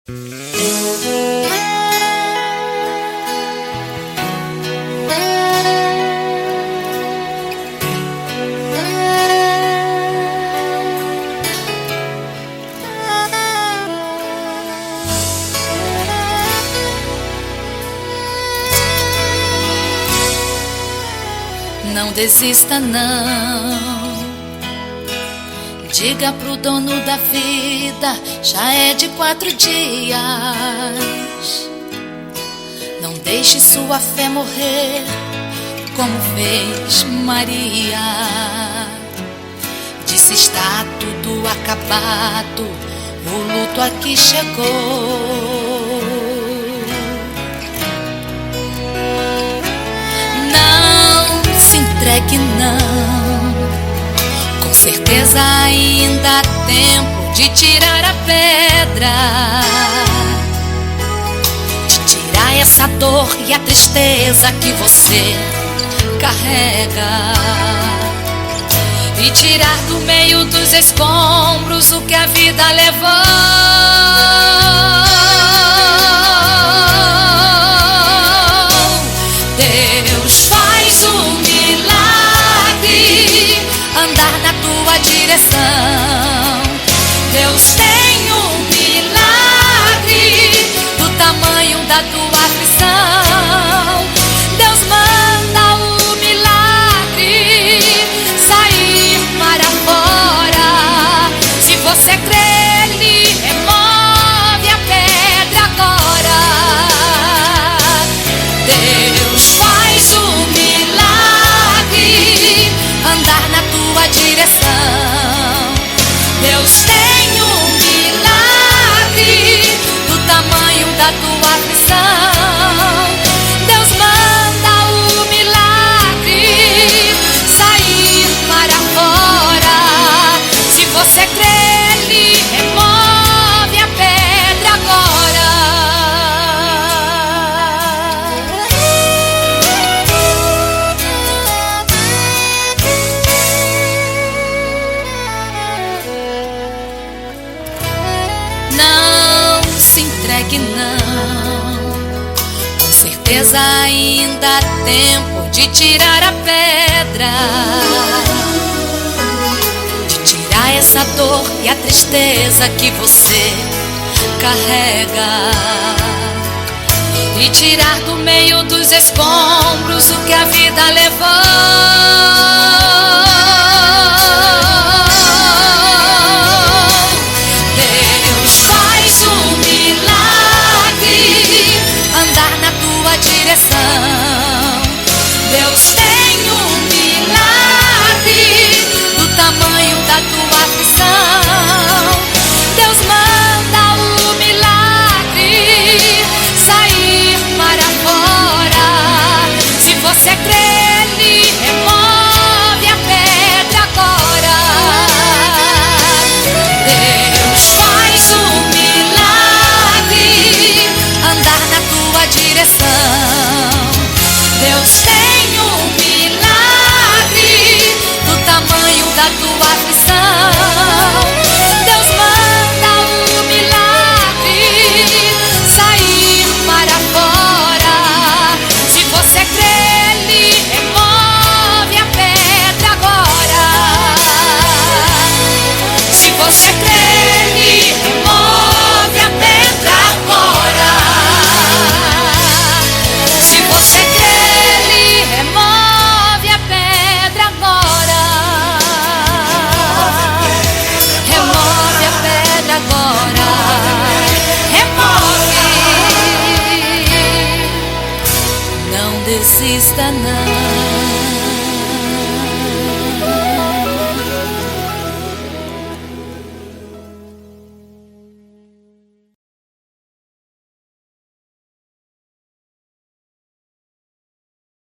Não desista não, diga pro dono da vida, já é de 4 dias. Não deixe sua fé morrer, como fez Maria. Disse está tudo acabado, o luto aqui chegou. Entregue não, com certeza ainda há tempo de tirar a pedra, de tirar essa dor e a tristeza que você carrega, e tirar do meio dos escombros o que a vida levou. Deus faz um andar na tua direção. Deus tem um milagre do tamanho da tua aflição. Deus manda o milagre sair para fora. Se você crê, Ele remove a pedra agora. Deus faz um milagre andar na tua direção. Deus tem um milagre do tamanho da tua aflição. Deus manda o milagre sair para fora. Se você crê, Ele remove a pedra agora. Não se entregue não, com certeza ainda há tempo de tirar a pedra, de tirar essa dor e a tristeza que você carrega, e tirar do meio dos escombros o que a vida levou. Deus tem um milagre do tamanho da tua aflição. Deus manda o milagre sair para fora. Se você crê, Ele remove a pedra agora. Deus faz um milagre andar na tua direção. Deus tem um milagre do tamanho da tua aflição. Deus manda o milagre sair para fora. Se você crê, Ele remove a pedra agora. Se você crê, Ele remove a pedra agora. Se você crê, remove a pedra agora. Remove a pedra agora. Remove. Não desista não.